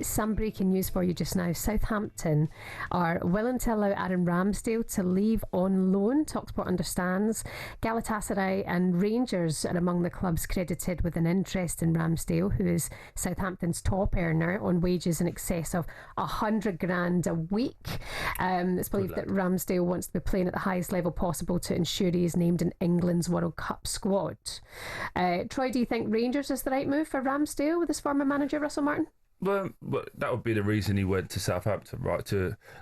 Some breaking news for you just now. Southampton are willing to allow Aaron Ramsdale to leave on loan. talkSPORT understands Galatasaray and Rangers are among the clubs credited with an interest in Ramsdale, who is Southampton's top earner on wages in excess of 100 grand a week. It's believed that Ramsdale wants to be playing at the highest level possible to ensure he is named in England's World Cup squad. Troy, do you think Rangers is the right move for Ramsdale with his former manager Russell Martin? Well, that would be the reason he went to Southampton, right?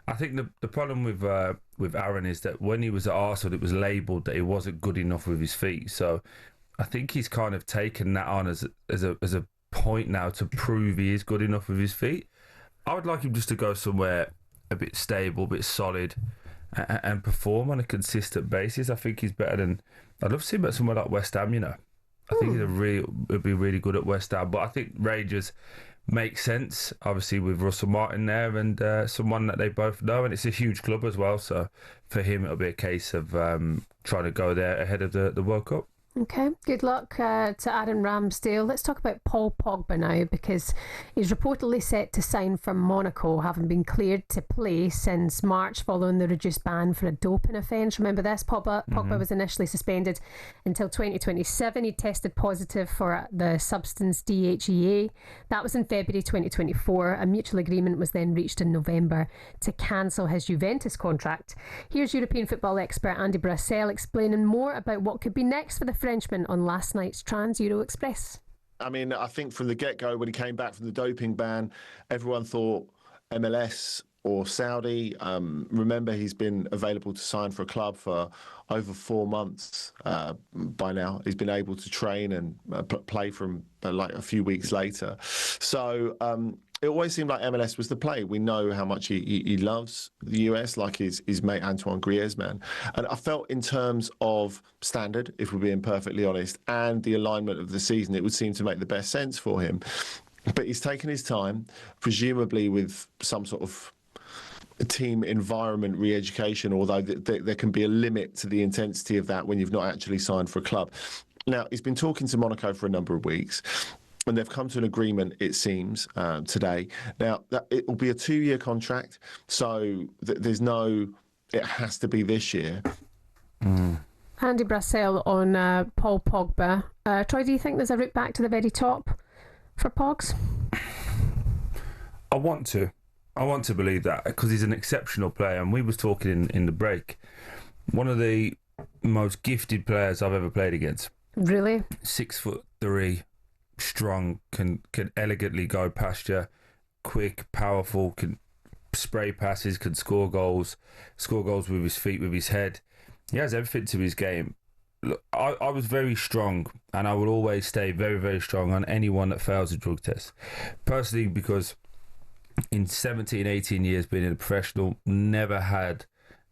I think the problem with Aaron is that when he was at Arsenal, it was labelled that he wasn't good enough with his feet. So I think he's kind of taken that on as a point now to prove he is good enough with his feet. I would like him just to go somewhere a bit stable, a bit solid, and perform on a consistent basis. I think he's better than. I'd love to see him at somewhere like West Ham. I think he'd be really good at West Ham. But I think Rangers makes sense, obviously, with Russell Martin there and someone that they both know, and it's a huge club as well. So for him, it'll be a case of trying to go there ahead of the World Cup. Okay, good luck to Aaron Ramsdale. Let's talk about Paul Pogba now, because he's reportedly set to sign for Monaco, having been cleared to play since March following the reduced ban for a doping offence. Remember this? Pogba was initially suspended until 2027. He tested positive for the substance DHEA. That was in February 2024. A mutual agreement was then reached in November to cancel his Juventus contract. Here's European football expert Andy Brassell explaining more about what could be next for the Frenchman on last night's Trans-Euro Express. I mean, I think from the get-go, when he came back from the doping ban, everyone thought MLS or Saudi. Remember, he's been available to sign for a club for over 4 months by now. He's been able to train and play from like a few weeks later. So it always seemed like MLS was the play. We know how much he loves the US, like his mate Antoine Griezmann. And I felt in terms of standard, if we're being perfectly honest, and the alignment of the season, it would seem to make the best sense for him. But he's taken his time, presumably with some sort of team environment re-education, although there can be a limit to the intensity of that when you've not actually signed for a club. Now, he's been talking to Monaco for a number of weeks, and they've come to an agreement, it seems, today. Now, it will be a 2-year contract, so there's no, it has to be this year. Andy Brassell on Paul Pogba. Troy, do you think there's a route back to the very top for Pogs? I want to believe that, because he's an exceptional player, and we was talking in the break. One of the most gifted players I've ever played against. Really? 6'3", strong, can elegantly go past you, quick, powerful, can spray passes, can score goals with his feet, with his head. He has everything to his game. Look, I was very strong, and I will always stay very, very strong on anyone that fails a drug test. Personally, because in 17, 18 years being a professional, never had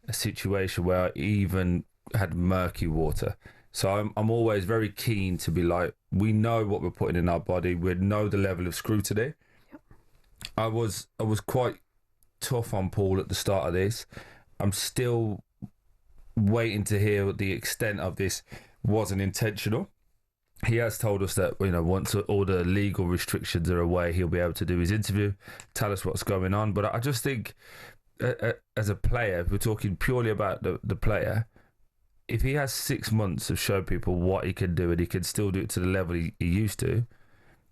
a situation where I even had murky water. So I'm always very keen to be like, we know what we're putting in our body. We know the level of scrutiny. Yep. I was quite tough on Paul at the start of this. I'm still waiting to hear the extent of this wasn't intentional. He has told us that, once all the legal restrictions are away, he'll be able to do his interview, tell us what's going on. But I just think, as a player, if we're talking purely about the player, if he has 6 months of showing people what he can do and he can still do it to the level he used to,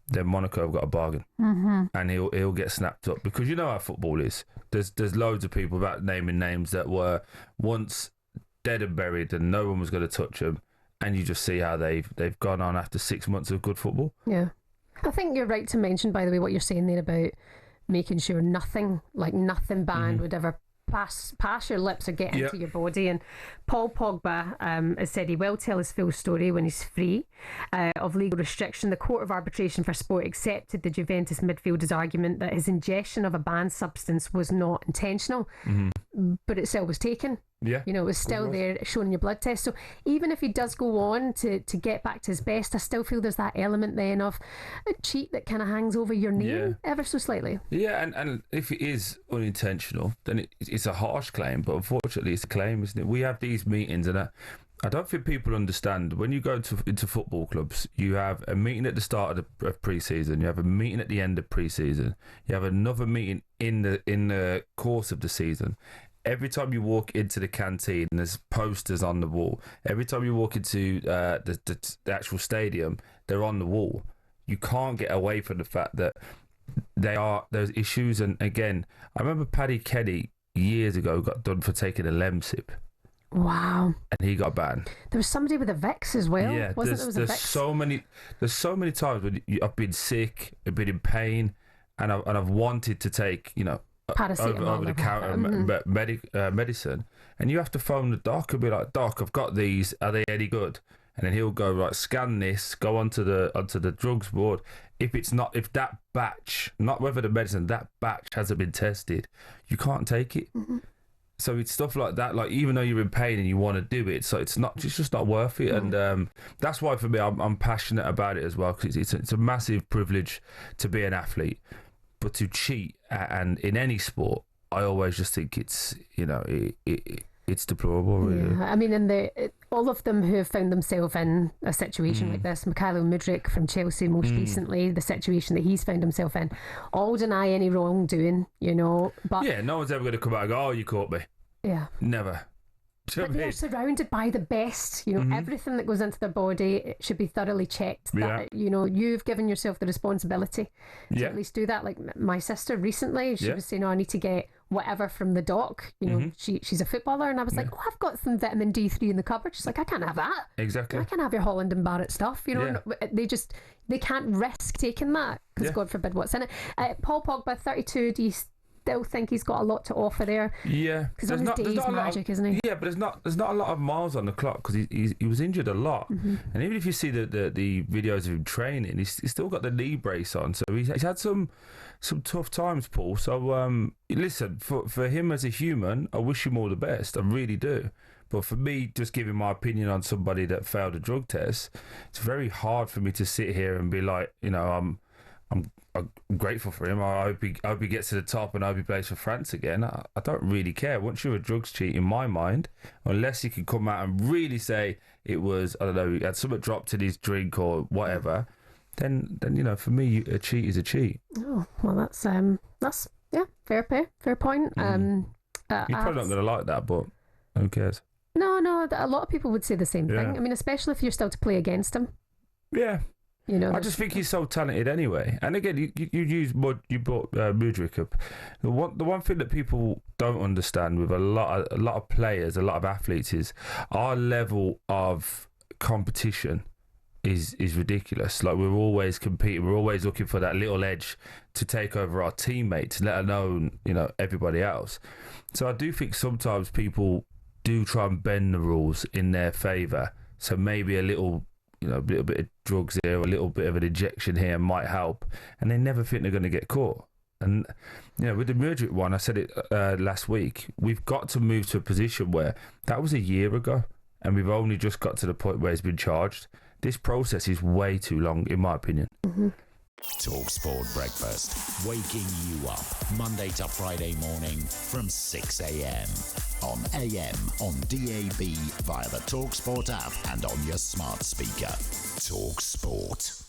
then Monaco have got a bargain. And he'll get snapped up, because you know how football is. There's loads of people, without naming names, that were once dead and buried and no one was going to touch them, and you just see how they've gone on after 6 months of good football. Yeah, I think you're right to mention, by the way, what you're saying there about making sure nothing banned would ever pass your lips or get into your body. And Paul Pogba has said he will tell his full story when he's free of legal restriction. The Court of Arbitration for Sport accepted the Juventus midfielder's argument that his ingestion of a banned substance was not intentional, but it still was taken. Yeah, it was still there, shown in your blood test. So even if he does go on to get back to his best, I still feel there's that element then of a cheat that kind of hangs over your name ever so slightly. Yeah, and if it is unintentional, then it's a harsh claim, but unfortunately it's a claim, isn't it? We have these meetings, and I don't think people understand when you go into football clubs, you have a meeting at the start of pre-season, you have a meeting at the end of pre-season, you have another meeting in the course of the season. Every time you walk into the canteen, there's posters on the wall. Every time you walk into the actual stadium, they're on the wall. You can't get away from the fact that there's issues. And again, I remember Paddy Kenny years ago got done for taking a Lemsip. Wow. And he got banned. There was somebody with a Vicks as well. Yeah, there's so many times when I've been sick, I've been in pain, and I've wanted to take, over the counter medicine, and you have to phone the doc and be like, Doc, I've got these, are they any good? And then he'll go, right, scan this, go onto the drugs board. If that batch, not whether the medicine, that batch hasn't been tested, you can't take it. Mm-hmm. So it's stuff like that. Like, even though you're in pain and you want to do it, so it's just not worth it. Mm. And that's why for me, I'm passionate about it as well, because it's a massive privilege to be an athlete, but to cheat and in any sport, I always just think it's it's deplorable, really. Yeah, I mean, and all of them who have found themselves in a situation like this, Mikhailo Mudryk from Chelsea most recently, the situation that he's found himself in, all deny any wrongdoing, but... Yeah, no one's ever going to come out and go, oh, you caught me. Yeah. Never. But they're surrounded by the best, everything that goes into their body, it should be thoroughly checked. That, you've given yourself the responsibility to at least do that. Like my sister recently, she was saying, I need to get whatever from the doc. She's a footballer, and I was like, I've got some vitamin D3 in the cupboard. She's like, I can't have that. Exactly. I can't have your Holland and Barrett stuff. They can't risk taking that because God forbid what's in it. Paul Pogba, 32, do you still think he's got a lot to offer there? Yeah, because on his day he's magic, isn't he? Yeah, but there's not a lot of miles on the clock because he was injured a lot, and even if you see the videos of him training, he's still got the knee brace on, so he's had some tough times, Paul. So listen, for him as a human, I wish him all the best. I really do. But for me, just giving my opinion on somebody that failed a drug test, it's very hard for me to sit here and be like, I'm grateful for him. I hope he gets to the top and I hope he plays for France again. I don't really care. Once you're a drugs cheat, in my mind, unless you can come out and really say it was, I don't know, he had something dropped in his drink or whatever, then for me, a cheat is a cheat. Oh, well, that's fair point. You're probably not going to like that, but who cares? No, a lot of people would say the same thing. I mean, especially if you're still to play against him. Yeah. I just think he's so talented anyway. And again, you brought Mudryk up. The one thing that people don't understand with a lot of players, a lot of athletes, is our level of competition is ridiculous. Like, we're always competing, we're always looking for that little edge to take over our teammates, let alone everybody else. So I do think sometimes people do try and bend the rules in their favour. So maybe a little bit of drugs here, a little bit of an injection here might help, and they never think they're going to get caught. And with the Mudryk one, I said it last week, we've got to move to a position where that was a year ago, and we've only just got to the point where he's been charged. This process is way too long, in my opinion. talkSPORT Breakfast, waking you up Monday to Friday morning from 6 a.m. on AM, on DAB, via the talkSPORT app and on your smart speaker. talkSPORT.